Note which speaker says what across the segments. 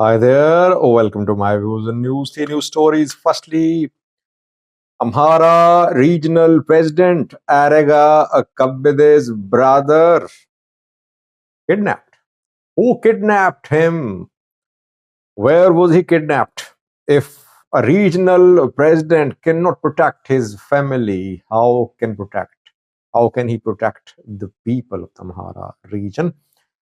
Speaker 1: Hi there. Welcome to my views and news. Three news stories. Firstly, Amhara regional president Arega Kabbede's brother kidnapped. Who kidnapped him? Where was he kidnapped? If a regional president cannot protect his family, how can he protect the people of the Amhara region?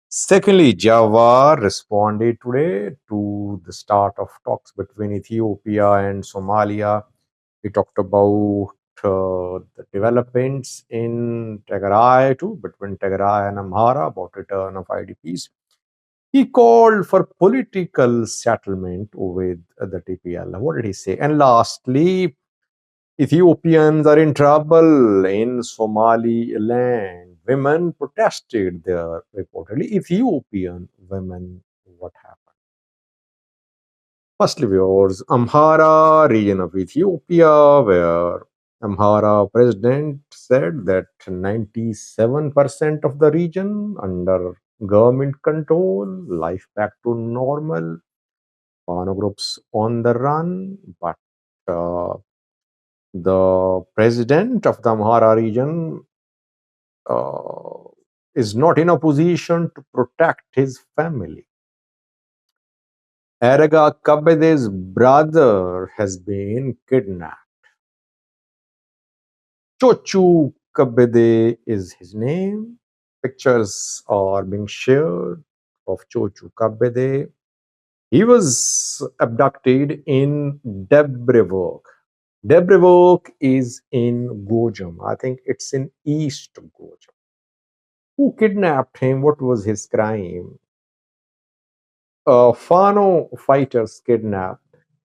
Speaker 1: Secondly, Jawar responded today to the start of talks between Ethiopia and Somalia. He talked about the developments in Tigray too, between Tigray and Amhara, about return of IDPs. He called for political settlement with the TPL. What did he say? And lastly, Ethiopians are in trouble in Somaliland. Women protested there, reportedly. Ethiopian women, what happened? Firstly, viewers, Amhara region of Ethiopia, where Amhara president said that 97% of the region under government control, life back to normal, Fano groups on the run, but uh, the president of the Amhara region uh, is not in a position to protect his family. Erega Kabede's brother has been kidnapped. Chochu Kabede is his name. Pictures are being shared of Chochu Kabede. He was abducted in Debrevok. Debrevok is in Gojam. I think it's in East Gojam. Who kidnapped him? What was his crime? Fano fighters kidnapped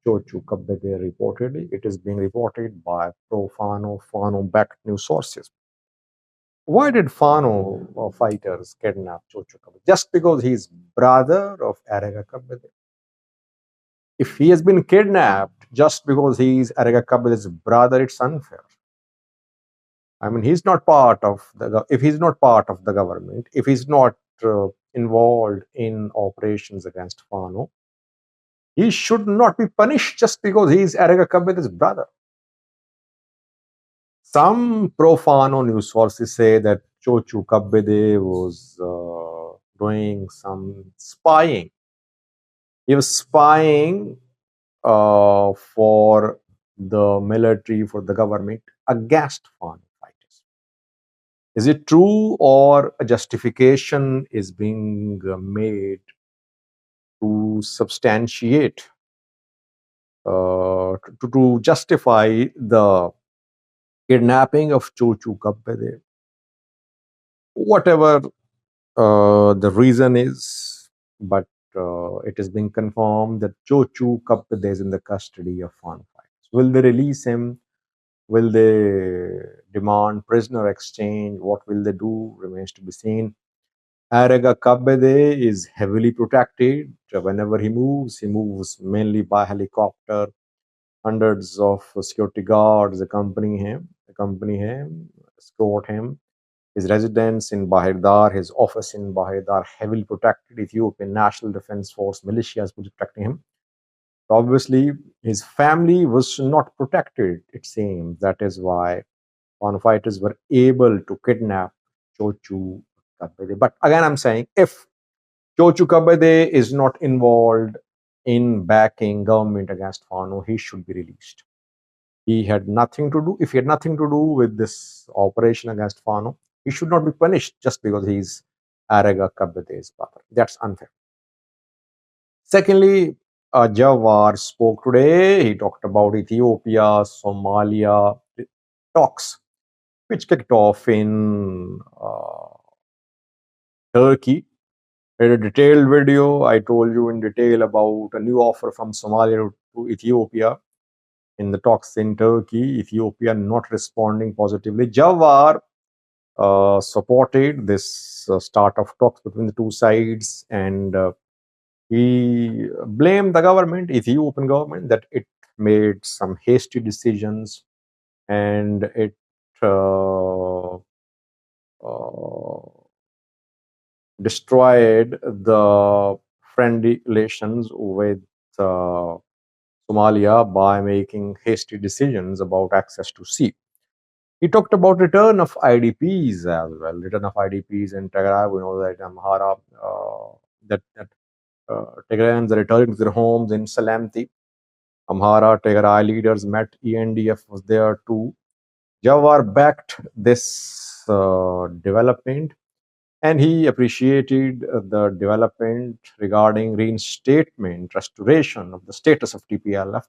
Speaker 1: Chochu Kabede reportedly. It is being reported by Fano backed news sources. Why did Fano fighters kidnap Chochu Kabede? Just because he's brother of Arega Kabede? If he has been kidnapped just because he's Arega Kabede's brother, it's unfair. I mean, he's not part of if he's not part of the government, if he's not involved in operations against Fano, he should not be punished just because he is Erega Kabede's brother. Some pro-Fano news sources say that Chochu Kabede was doing some spying. He was spying for the military, for the government against Fano fighters. Is it true, or a justification is being made to substantiate, to justify the kidnapping of Chochu Kabede? Whatever the reason is, but it is being confirmed that Chochu Kabede is in the custody of Fano fighters. Will they release him? Will they demand prisoner exchange? What will they do? Remains to be seen. Arega Kabede is heavily protected. Whenever he moves mainly by helicopter. Hundreds of security guards accompany him, escort him. His residence in Bahir, his office in Bahir, heavily protected. Ethiopian National Defense Force militias was protecting him. Obviously, his family was not protected, it seems. That is why foreign fighters were able to kidnap Chochu Kabede. But again, I'm saying, if Chochu Kabede is not involved in backing government against Fano, he should be released. He had nothing to do. If he had nothing to do with this operation against Fano, he should not be punished just because he's Arega Kabede's brother. That's unfair. Secondly, Jawar spoke today. He talked about Ethiopia-Somalia talks, which kicked off in Turkey. I had a detailed video. I told you in detail about a new offer from Somalia to Ethiopia in the talks in Turkey. Ethiopia not responding positively. Jawar supported this start of talks between the two sides, and he blamed the government, Ethiopian government, that it made some hasty decisions and it destroyed the friendly relations with uh, Somalia by making hasty decisions about access to sea. He talked about return of IDPs as well, return of IDPs in Tigray. We know that Amhara, Tigrayans are returning to their homes in Salamti. Amhara, Tigray leaders met, ENDF was there too. Jawar backed this development, and he appreciated the development regarding reinstatement, restoration of the status of TPLF.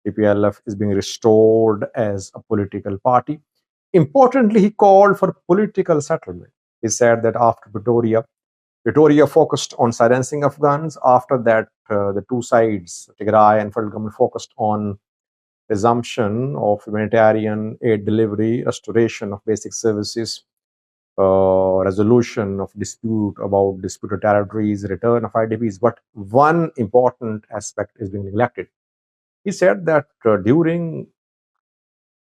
Speaker 1: TPLF is being restored as a political party. Importantly, he called for political settlement. He said that after Pretoria focused on silencing of guns. After that, the two sides, Tigray and federal government, focused on resumption of humanitarian aid delivery, restoration of basic services, resolution of dispute about disputed territories, return of IDPs. But one important aspect is being neglected. He said that during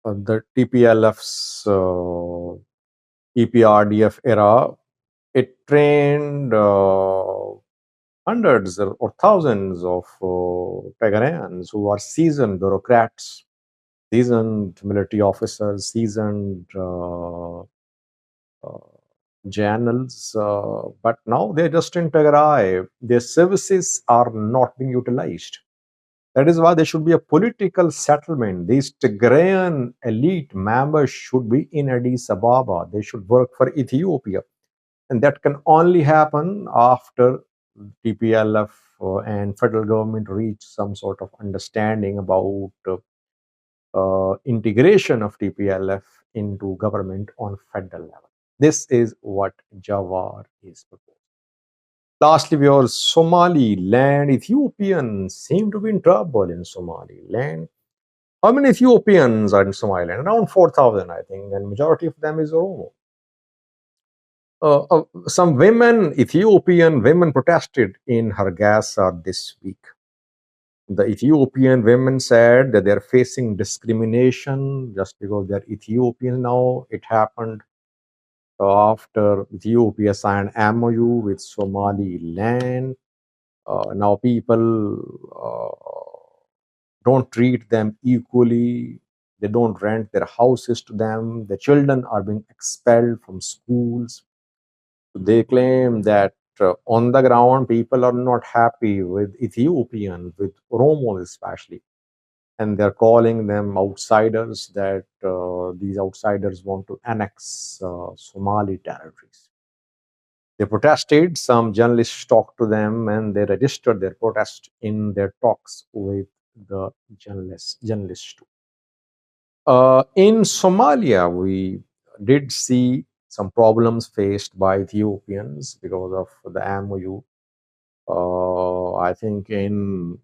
Speaker 1: the TPLF's EPRDF era, it trained hundreds or thousands of Tigrayans who are seasoned bureaucrats, seasoned military officers, seasoned journals, but now they're just in Tigray. Their services are not being utilized. That is why there should be a political settlement. These Tigrayan elite members should be in Addis Ababa. They should work for Ethiopia. And that can only happen after TPLF and federal government reach some sort of understanding about integration of TPLF into government on federal level. This is what Jawar is proposing. Lastly, we have Somaliland. Ethiopians seem to be in trouble in Somaliland. How many Ethiopians are in Somaliland? Around 4,000, I think, and majority of them is Oromo. Some women, Ethiopian women, protested in Hargeisa this week. The Ethiopian women said that they're facing discrimination just because they're Ethiopian now. It happened after Ethiopia signed MOU with Somaliland. Now people don't treat them equally. They don't rent their houses to them. The children are being expelled from schools. They claim that on the ground, people are not happy with Ethiopians, with Oromos especially. And they're calling them outsiders, that these outsiders want to annex Somali territories. They protested. Some journalists talked to them and they registered their protest in their talks with the journalists too. In Somalia, we did see some problems faced by Ethiopians because of the MOU. I think in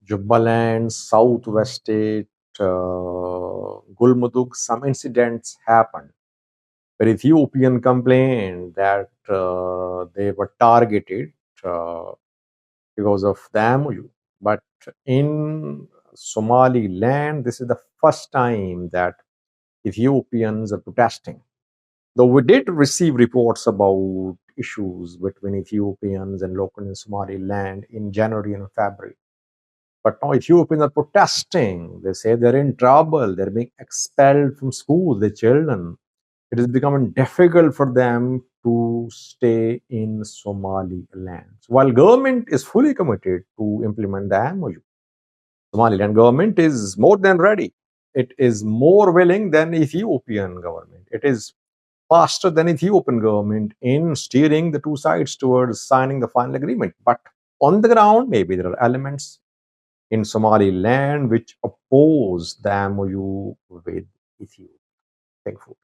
Speaker 1: Jubaland, Southwest State, Gulmudug, some incidents happened where Ethiopian complained that they were targeted because of the MOU. But in Somaliland, this is the first time that Ethiopians are protesting. Though we did receive reports about issues between Ethiopians and local in Somaliland in January and February. But now Ethiopians are protesting. They say they're in trouble. They're being expelled from school, their children. It is becoming difficult for them to stay in Somaliland. So while government is fully committed to implement the MOU, Somaliland government is more than ready. It is more willing than Ethiopian government. It is faster than Ethiopian government in steering the two sides towards signing the final agreement. But on the ground, maybe there are elements in Somaliland which oppose the MOU with Ethiopia. Thankfully.